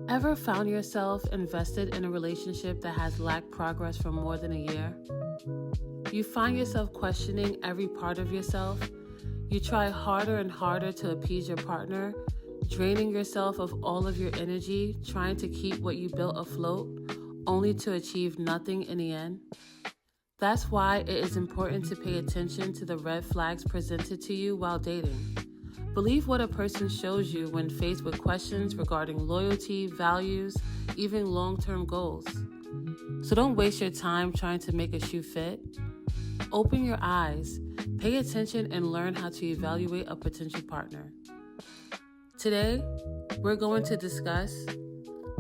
Ever found yourself invested in a relationship that has lacked progress for more than a year? You find yourself questioning every part of yourself. You try harder and harder to appease your partner, draining yourself of all of your energy, trying to keep what you built afloat, only to achieve nothing in the end. That's why it is important to pay attention to the red flags presented to you while dating. Believe what a person shows you when faced with questions regarding loyalty, values, even long-term goals. So don't waste your time trying to make a shoe fit. Open your eyes, pay attention, and learn how to evaluate a potential partner. Today, we're going to discuss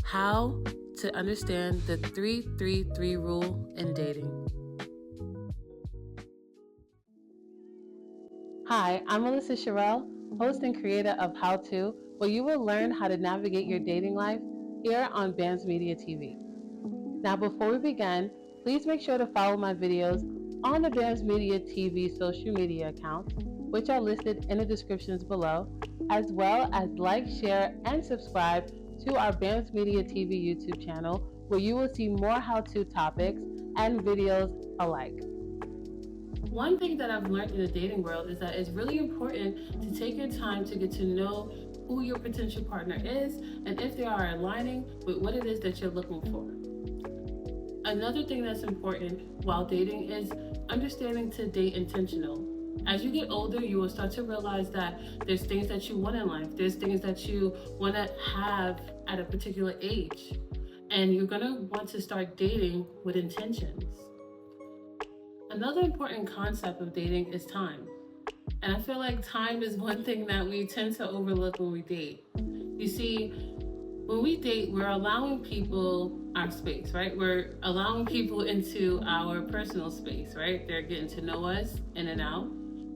how to understand the 3-3-3 rule in dating. Hi, I'm Melissa Sherrill, host and creator of How To, where you will learn how to navigate your dating life here on BAMS Media TV. Now, before we begin, please make sure to follow my videos on the BAMS Media TV social media accounts, which are listed in the descriptions below, as well as like, share, and subscribe to our BAMS Media TV YouTube channel, where you will see more how-to topics and videos alike. One thing that I've learned in the dating world is that it's really important to take your time to get to know who your potential partner is and if they are aligning with what it is that you're looking for. Another thing that's important while dating is understanding to date intentional. As you get older, you will start to realize that there's things that you want in life. There's things that you want to have at a particular age. And you're going to want to start dating with intentions. Another important concept of dating is time. And I feel like time is one thing that we tend to overlook when we date. You see, when we date, we're allowing people our space, right? We're allowing people into our personal space, right? They're getting to know us in and out.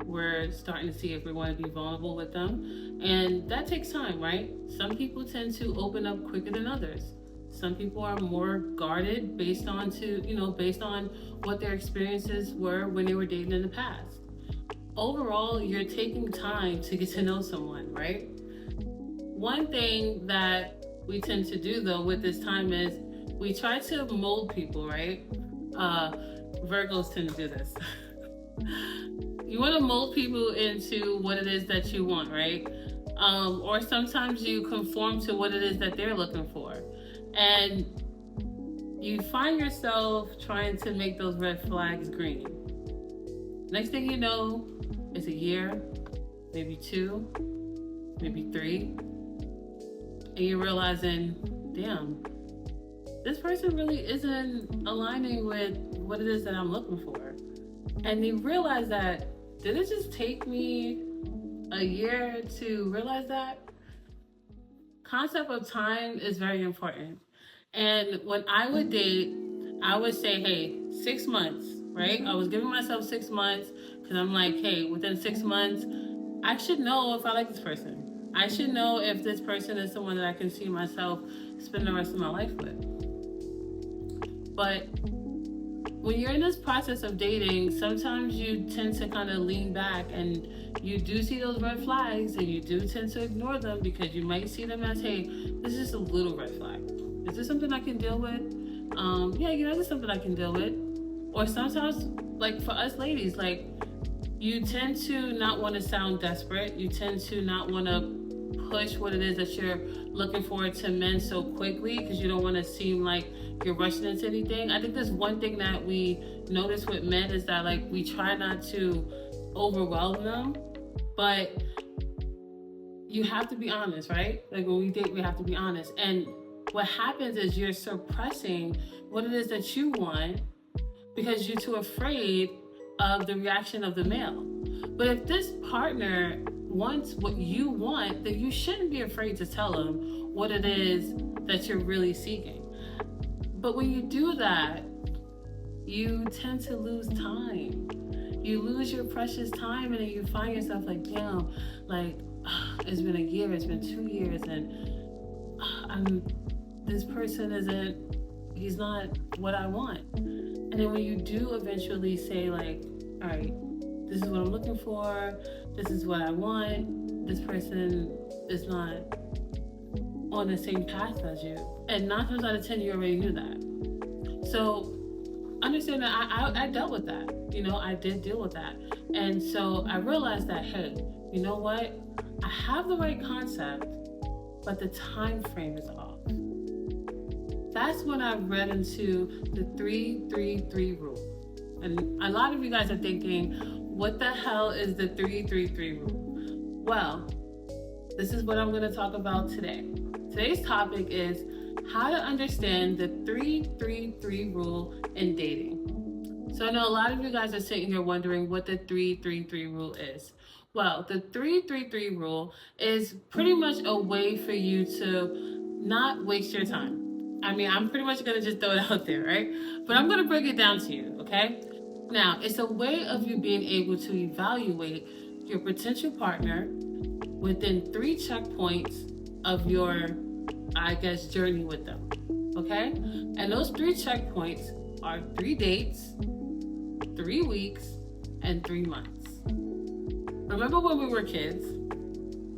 We're starting to see if we want to be vulnerable with them. And that takes time, right? Some people tend to open up quicker than others. Some people are more guarded based on what their experiences were when they were dating in the past. Overall, you're taking time to get to know someone, right? One thing that we tend to do though with this time is we try to mold people, right? Virgos tend to do this. You want to mold people into what it is that you want, right? Or sometimes you conform to what it is that they're looking for. And you find yourself trying to make those red flags green. Next thing you know, it's a year, maybe 2, maybe 3, and you're realizing, damn, this person really isn't aligning with what it is that I'm looking for. And you realize that, did it just take me a year to realize that? Concept of time is very important. And when I would date, I would say, hey, 6 months, right? I was giving myself 6 months because I'm like, hey, within 6 months, I should know if I like this person. I should know if this person is someone that I can see myself spend the rest of my life with. But when you're in this process of dating, sometimes you tend to kind of lean back and you do see those red flags and you do tend to ignore them because you might see them as, hey, this is just a little red flag. Is this something I can deal with? This is something I can deal with. Or sometimes, like for us ladies, like you tend to not want to sound desperate. You tend to not want to push what it is that you're looking for to men so quickly because you don't want to seem like you're rushing into anything. I think there's one thing that we notice with men is that like we try not to overwhelm them, but you have to be honest, right? Like when we date, we have to be honest. And what happens is you're suppressing what it is that you want because you're too afraid of the reaction of the male. But if this partner wants what you want, then you shouldn't be afraid to tell them what it is that you're really seeking. But when you do that, you tend to lose time. You lose your precious time and then you find yourself like, damn, like it's been a year, it's been 2 years, and this person he's not what I want. And then when you do eventually say like, all right, this is what I'm looking for, this is what I want, this person is not on the same path as you. And 9 times out of 10, you already knew that. So understand that I dealt with that. I did deal with that. And so I realized that, hey, you know what? I have the right concept, but the time frame is off. That's when I read into the 3-3-3 rule. And a lot of you guys are thinking, what the hell is the 3-3-3 rule? Well, this is what I'm going to talk about today. Today's topic is how to understand the 3-3-3 rule in dating. So I know a lot of you guys are sitting here wondering what the 3-3-3 rule is. Well, the 3-3-3 rule is pretty much a way for you to not waste your time. I mean, I'm pretty much going to just throw it out there, right? But I'm going to break it down to you, okay? Now, it's a way of you being able to evaluate your potential partner within 3 checkpoints of your, journey with them, okay? And those 3 checkpoints are 3 dates, 3 weeks, and 3 months. Remember when we were kids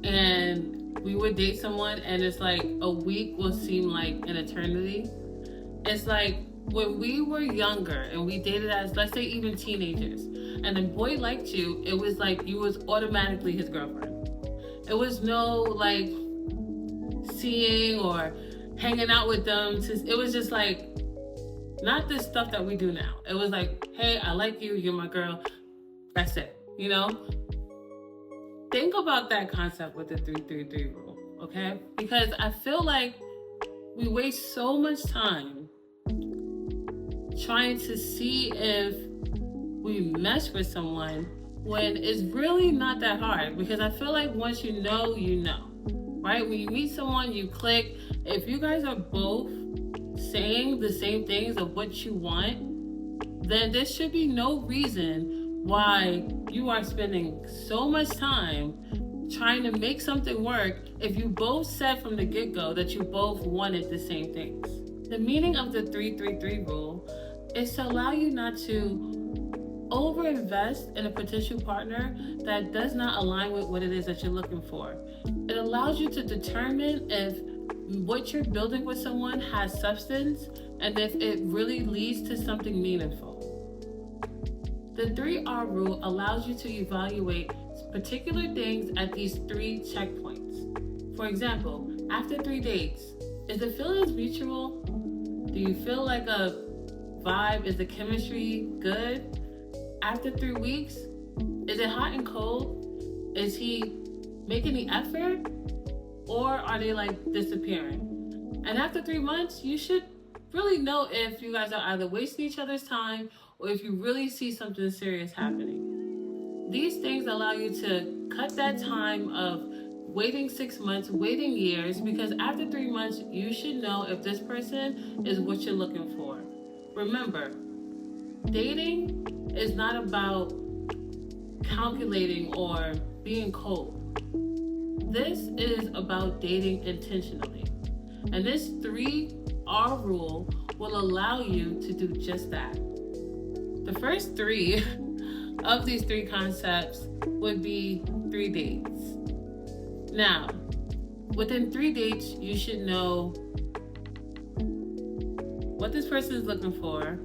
and we would date someone and it's like a week will seem like an eternity? It's like when we were younger and we dated as, let's say, even teenagers, and the boy liked you, it was like you was automatically his girlfriend. It was no like seeing or hanging out with them. It was just like, not this stuff that we do now. It was like, hey, I like you, you're my girl. That's it, Think about that concept with the 3-3-3 rule, okay? Because I feel like we waste so much time trying to see if we mesh with someone when it's really not that hard. Because I feel like once you know, right? When you meet someone, you click. If you guys are both saying the same things of what you want, then there should be no reason why you are spending so much time trying to make something work if you both said from the get-go that you both wanted the same things. The meaning of the 3-3-3 rule is to allow you not to overinvest in a potential partner that does not align with what it is that you're looking for. It allows you to determine if what you're building with someone has substance and if it really leads to something meaningful. The 3R rule allows you to evaluate particular things at these 3 checkpoints. For example, after 3 dates, is the feelings mutual? Do you feel like a vibe? Is the chemistry good? After 3 weeks, is it hot and cold? Is he making the effort? Or are they like disappearing? And after 3 months, you should really know if you guys are either wasting each other's time or if you really see something serious happening. These things allow you to cut that time of waiting 6 months, waiting years, because after 3 months, you should know if this person is what you're looking for. Remember, dating is not about calculating or being cold. This is about dating intentionally. And this 3R rule will allow you to do just that. The first 3 of these 3 concepts would be 3 dates. Now, within 3 dates, you should know what this person is looking for,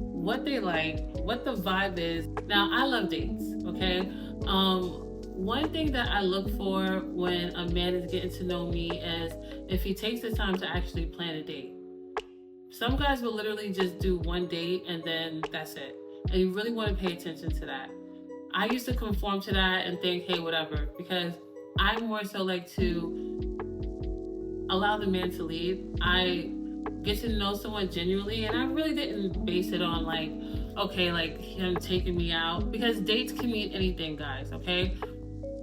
what they like, what the vibe is. Now, I love dates, okay? One thing that I look for when a man is getting to know me is if he takes the time to actually plan a date. Some guys will literally just do 1 date and then that's it. And you really want to pay attention to that. I used to conform to that and think, hey, whatever, because I more so like to allow the man to lead. I get to know someone genuinely, and I really didn't base it on like, okay, like him taking me out, because dates can mean anything, guys, okay?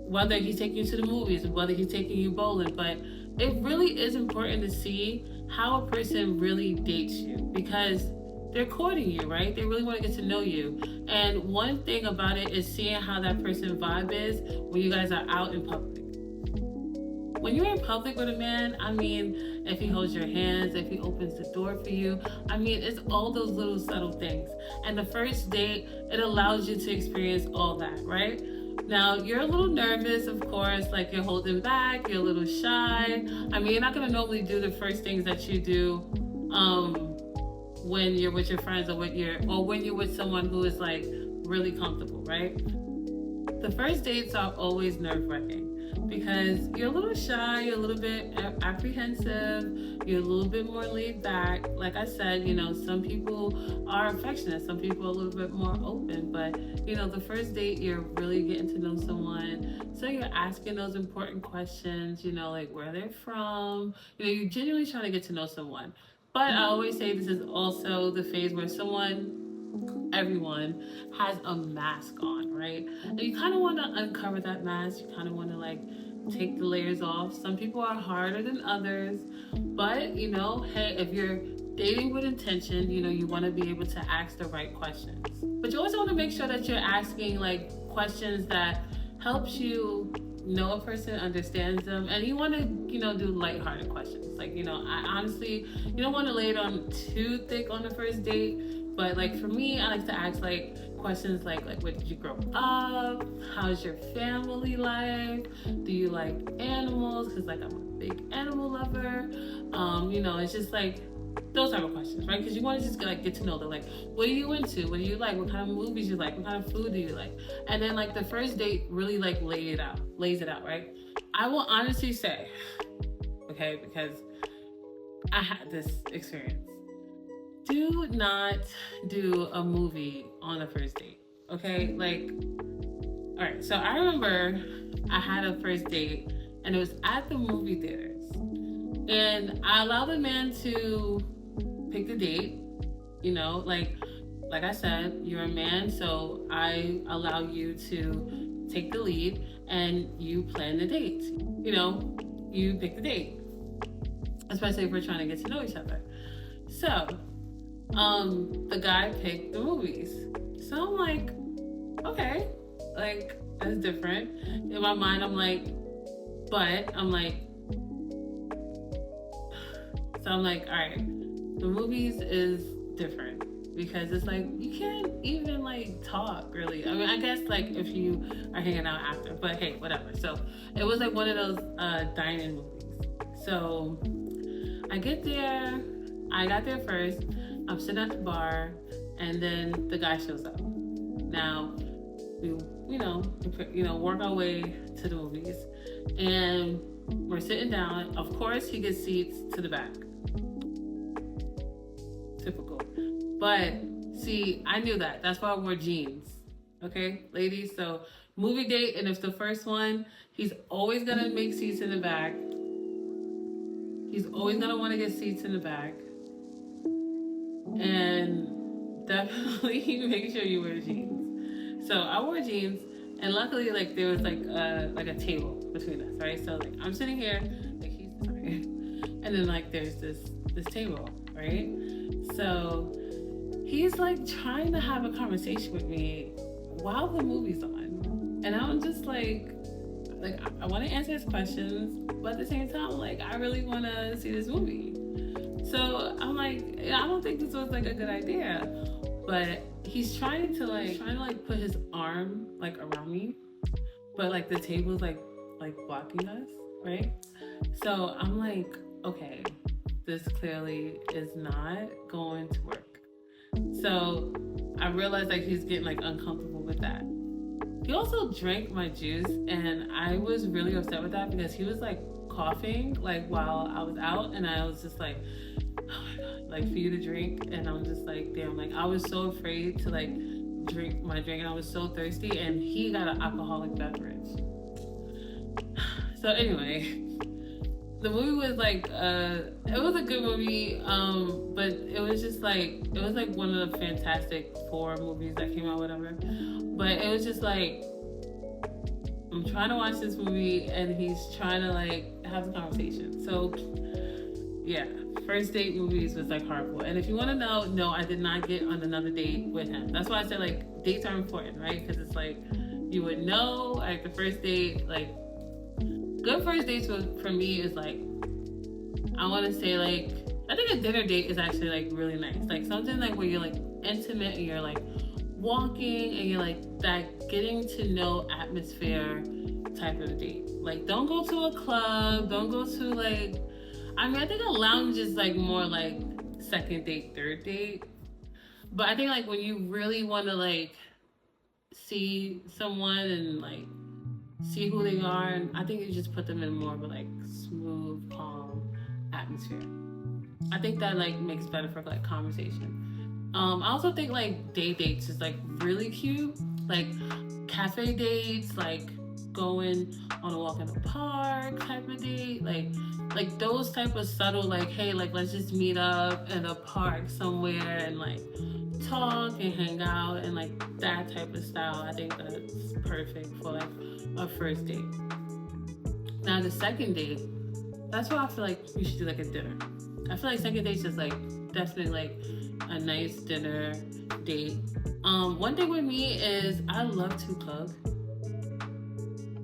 Whether he's taking you to the movies, whether he's taking you bowling, but it really is important to see how a person really dates you, because they're courting you, right? They really want to get to know you. And one thing about it is seeing how that person's vibe is when you guys are out in public. When you're in public with a man, I mean, if he holds your hands, if he opens the door for you, I mean, it's all those little subtle things. And the first date, it allows you to experience all that, right? Now, you're a little nervous, of course, like you're holding back, you're a little shy. I mean, you're not gonna normally do the first things that you do when you're with your friends or when you're with someone who is like really comfortable, right? The first dates are always nerve-wracking because you're a little shy, you're a little bit apprehensive, you're a little bit more laid back. Like I said, some people are affectionate, some people are a little bit more open, but the first date, you're really getting to know someone. So you're asking those important questions, like where they're from. You're genuinely trying to get to know someone. But I always say this is also the phase where everyone has a mask on, right? And you kind of want to uncover that mask. You kind of want to take the layers off. Some people are harder than others, but hey, if you're dating with intention, you want to be able to ask the right questions. But you also want to make sure that you're asking questions that helps you know a person, understands them, and you want to do lighthearted questions. I honestly, you don't want to lay it on too thick on the first date, but for me, I like to ask questions like where did you grow up, how's your family life, do you like animals, because I'm a big animal lover. It's just those type of questions, right? Because you want to just get to know them, what are you into, what do you like, what kind of movies you like, what kind of food do you like, and then the first date really lays it out, right? I will honestly say, okay, because I had this experience, do not do a movie on the first date, okay? All right, so I remember I had a first date and it was at the movie theaters, and I allowed the man to pick the date. Like I said, you're a man, so I allow you to take the lead and you plan the date. You pick the date, especially if we're trying to get to know each other. So the guy picked the movies. So I'm like, okay, that's different. In my mind, I'm like, all right, the movies is different because it's you can't even talk really. I mean, I guess if you are hanging out after, but hey, whatever. So it was one of those dine-in movies. So I got there first. I'm sitting at the bar, and then the guy shows up. Now we work our way to the movies, and we're sitting down. Of course, he gets seats to the back. Typical. But see, I knew that. That's why I wore jeans. Okay, ladies? So movie date, and if the first one, he's always gonna make seats in the back. He's always gonna want to get seats in the back. And definitely make sure you wear jeans. So I wore jeans, and luckily there was a table between us, right? So I'm sitting here, he's sorry, and then there's this table, right? So he's trying to have a conversation with me while the movie's on, and I'm just I want to answer his questions, but at the same time, I really want to see this movie. So I'm I don't think this was a good idea, but he's trying to put his arm around me, but the table's blocking us, right? So I'm okay, this clearly is not going to work. So I realized he's getting uncomfortable with that. He also drank my juice, and I was really upset with that because he was coughing while I was out, and I was just oh my god, for you to drink, and I'm just damn, I was so afraid to drink my drink, and I was so thirsty, and he got an alcoholic beverage. So anyway, the movie was it was a good movie, but it was just it was one of the Fantastic Four movies that came out, whatever. But it was just I'm trying to watch this movie, and he's trying to have a conversation. So yeah, first date movies was horrible. And if you want to know, no, I did not get on another date with him. That's why I said dates are important, right? Because it's you would know the first date, good first dates for me is I want to say I think a dinner date is actually really nice, something where you're intimate, and you're walking, and you're that getting to know atmosphere type of date. Like, don't go to a club, don't go to like, I mean, I think a lounge is like more like second date, third date. But I think like when you really want to like see someone and like see who they are, and I think you just put them in more of a like smooth, calm atmosphere. I think that like makes better for like conversation. I also think like day dates is like really cute, like cafe dates, like going on a walk in the park type of date, like those type of subtle like, hey, like let's just meet up in a park somewhere and like talk and hang out and like that type of style. I think that's perfect for like a first date. Now the second date, that's why I feel like we should do like a dinner. I feel like second date's just like definitely like a nice dinner date. One thing with me is I love to cook,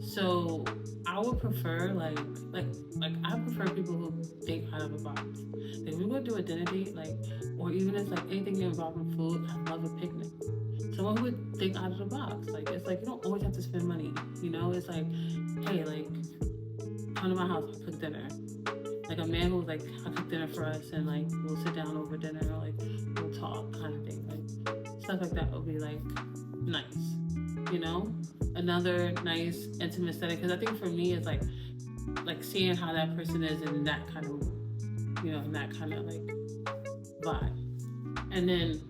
so I would prefer like I prefer people who think out of the box. Like, if we're gonna do a dinner date, like, or even if like anything involving food, I love a picnic. Someone who would think out of the box. Like, it's like you don't always have to spend money. You know, it's like, hey, like, come to my house, I'll cook dinner. Like a man who's like, I'll cook dinner for us and like we'll sit down over dinner or like we'll talk kind of thing. Like stuff like that would be like nice. You know? Another nice intimate setting, because I think for me it's like seeing how that person is in that kind of mood, you know, in that kind of like vibe. And then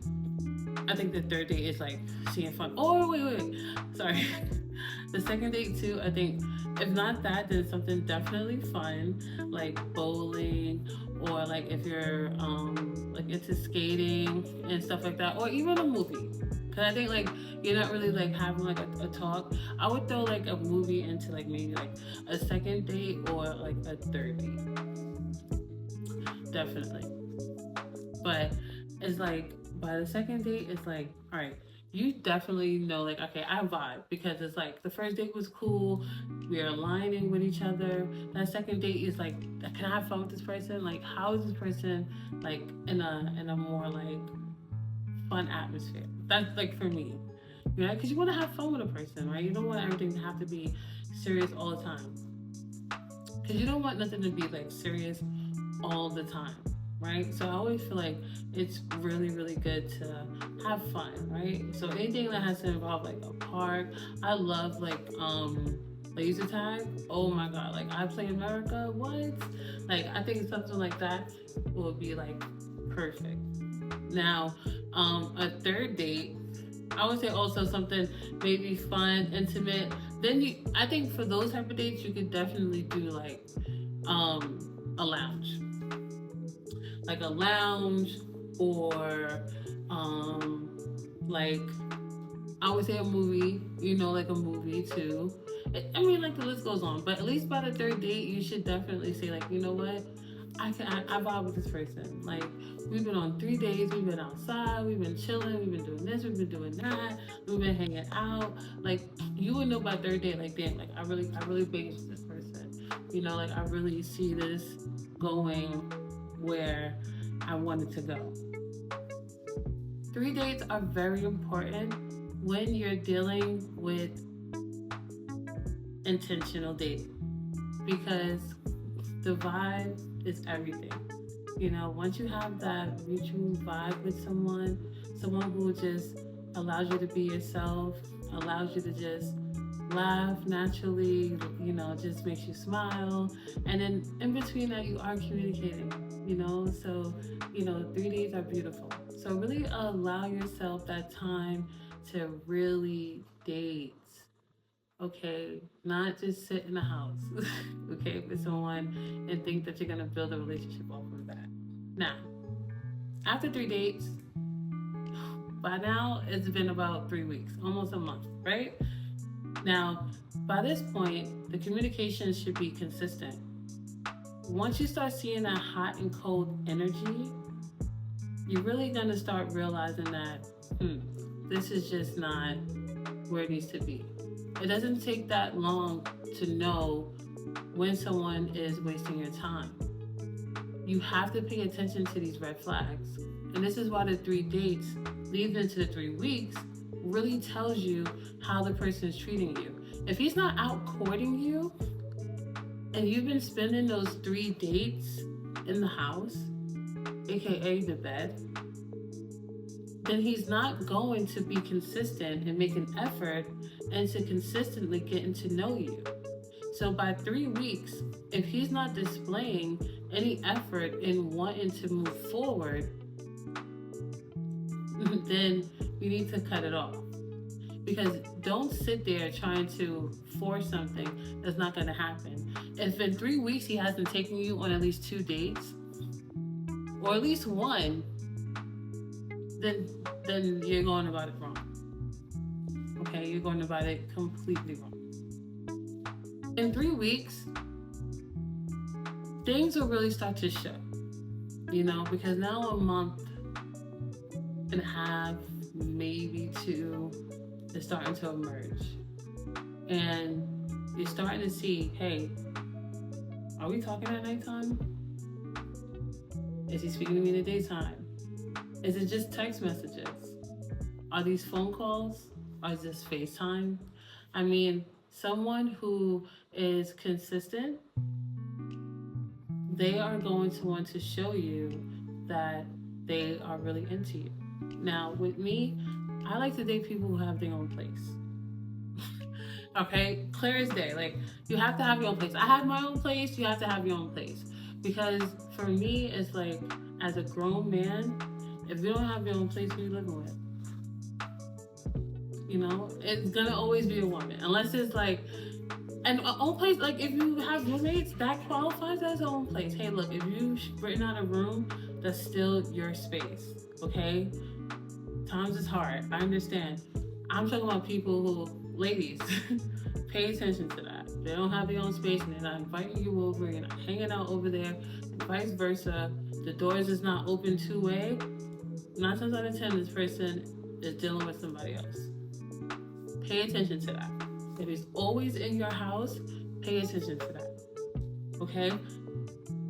I think the third date is like seeing fun. Oh wait, sorry. The second date too, I think if not that, then something definitely fun, like bowling, or like if you're like into skating and stuff like that, or even a movie. Cause I think like you're not really like having like a talk. I would throw like a movie into like maybe like a second date or like a third date. Definitely. But it's like by the second date, it's like, all right, you definitely know like, okay, I vibe, because it's like the first date was cool, we're aligning with each other. That second date is like, can I have fun with this person? Like, how is this person like in a more like fun atmosphere? That's like for me, you know, because you want to have fun with a person, right? You don't want everything to have to be serious all the time, because you don't want nothing to be like serious all the time, right? So I always feel like it's really, really good to have fun, right? So anything that has to involve like a park. I love like laser tag. Oh my god, like I Play America. What? Like I think something like that will be like perfect. Now, a third date, I would say also something maybe fun, intimate. Then I think for those type of dates, you could definitely do like a lounge. Like a lounge, or like I would say a movie, you know, like a movie too. I mean, like the list goes on, but at least by the third date, you should definitely say like, you know what, I vibe with this person. Like we've been on 3 days, we've been outside, we've been chilling, we've been doing this, we've been doing that, we've been hanging out. Like you would know by third date, like damn, like I really bang with this person. You know, like I really see this going where I wanted to go. 3 dates are very important when you're dealing with intentional dating, because the vibe is everything. You know, once you have that mutual vibe with someone who just allows you to be yourself, allows you to just laugh naturally, you know, just makes you smile, and then in between that you are communicating, you know. So, you know, 3 days are beautiful. So really allow yourself that time to really date, okay? Not just sit in the house, okay, with someone and think that you're gonna build a relationship off of that. Now, after 3 dates, by now it's been about 3 weeks, almost a month, right? Now, by this point, the communication should be consistent. Once you start seeing that hot and cold energy, you're really gonna start realizing that, this is just not where it needs to be. It doesn't take that long to know when someone is wasting your time. You have to pay attention to these red flags. And this is why the 3 dates leads into the 3 weeks, really tells you how the person is treating you. If he's not out courting you and you've been spending those 3 dates in the house, aka the bed, then he's not going to be consistent and make an effort and to consistently getting to know you. So by 3 weeks, if he's not displaying any effort in wanting to move forward, then you need to cut it off. Because don't sit there trying to force something that's not going to happen. If in 3 weeks he hasn't taken you on at least 2 dates, or at least 1, then you're going about it wrong. Okay, you're going about it completely wrong. In 3 weeks, things will really start to show, because now a month and a half, maybe 2, is starting to emerge. And you're starting to see, hey, are we talking at nighttime? Is he speaking to me in the daytime? Is it just text messages? Are these phone calls? Or is this FaceTime? I mean, someone who is consistent, they are going to want to show you that they are really into you. Now, with me, I like to date people who have their own place. Okay? Clear as day. Like, you have to have your own place. I have my own place. You have to have your own place. Because for me, it's like, as a grown man, if you don't have your own place, who you living with? It's gonna always be a woman. Unless it's like, and own place, like if you have roommates, that qualifies as your own place. Hey, look, if you renting out a room, that's still your space, okay? Times is hard, I understand. I'm talking about people who, ladies, pay attention to that. They don't have their own space and they're not inviting you over, you're not hanging out over there, and vice versa. The doors is not open 2-way. 9 times out of 10, this person is dealing with somebody else. Pay attention to that. If he's always in your house, pay attention to that. Okay?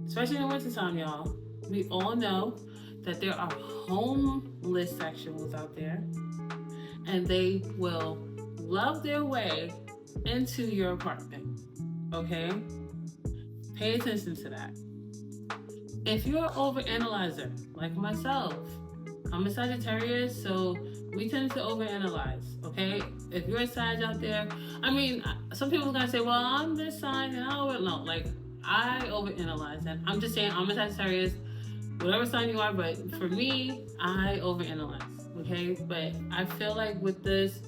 Especially in the wintertime, y'all. We all know that there are homeless sexuals out there, and they will love their way into your apartment. Okay? Pay attention to that. If you're an overanalyzer, like myself, I'm a Sagittarius, so we tend to overanalyze, okay? If you're a Sag out there, I mean, some people are gonna say, well, I'm this sign and I don't know. Like, I overanalyze, and I'm just saying I'm a Sagittarius, whatever sign you are, but for me, I overanalyze, okay? But I feel like with this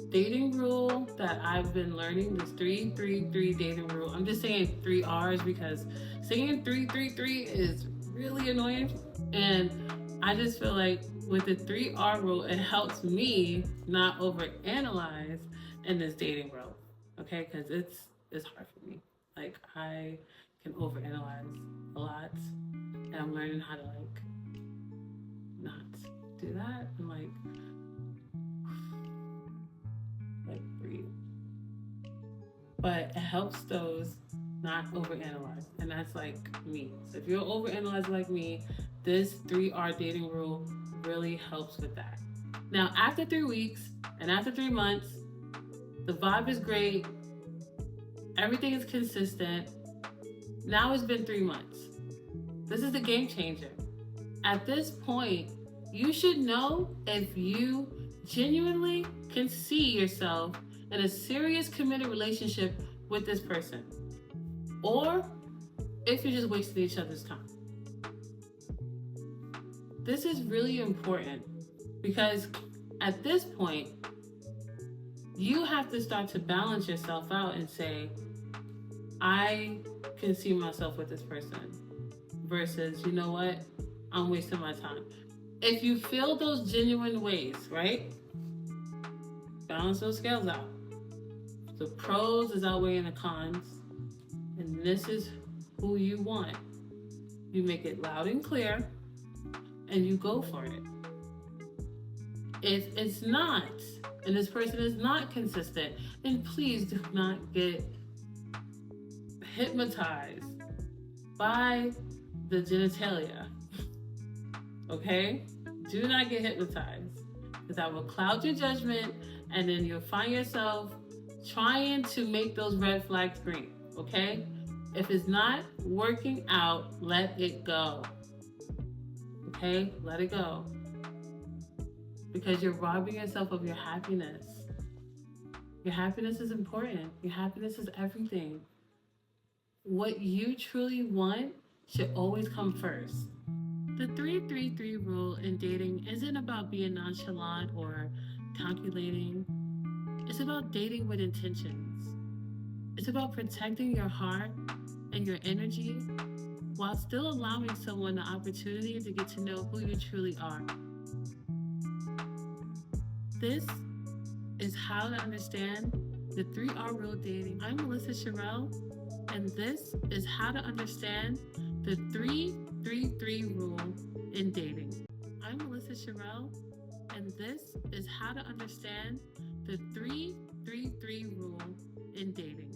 dating rule that I've been learning, this 3-3-3 dating rule, I'm just saying 3 R's because saying 3-3-3 is really annoying, and I just feel like with the 3R rule, it helps me not overanalyze in this dating world, okay? Because it's hard for me. Like, I can overanalyze a lot, and I'm learning how to, like, not do that and, like breathe. But it helps those not overanalyze, and that's, like, me. So if you're overanalyzing like me, this 3R dating rule really helps with that. Now, after 3 weeks and after 3 months, the vibe is great. Everything is consistent. Now it's been 3 months. This is the game changer. At this point, you should know if you genuinely can see yourself in a serious committed relationship with this person, or if you're just wasting each other's time. This is really important because at this point, you have to start to balance yourself out and say, I can see myself with this person versus, you know what, I'm wasting my time. If you feel those genuine ways, right? Balance those scales out. The pros is outweighing the cons, and this is who you want. You make it loud and clear, and you go for it. If it's not, and this person is not consistent, then please do not get hypnotized by the genitalia. Okay? Do not get hypnotized. because that will cloud your judgment, and then you'll find yourself trying to make those red flags green, okay? If it's not working out, let it go. Okay? Let it go. Because you're robbing yourself of your happiness. Your happiness is important. Your happiness is everything. What you truly want should always come first. The 333 rule in dating isn't about being nonchalant or calculating. It's about dating with intentions. It's about protecting your heart and your energy while still allowing someone the opportunity to get to know who you truly are. This is how to understand the 3R rule dating. I'm Melissa Sherelle, and this is how to understand the 333 rule in dating. I'm Melissa Sherelle, and this is how to understand the 333 rule in dating.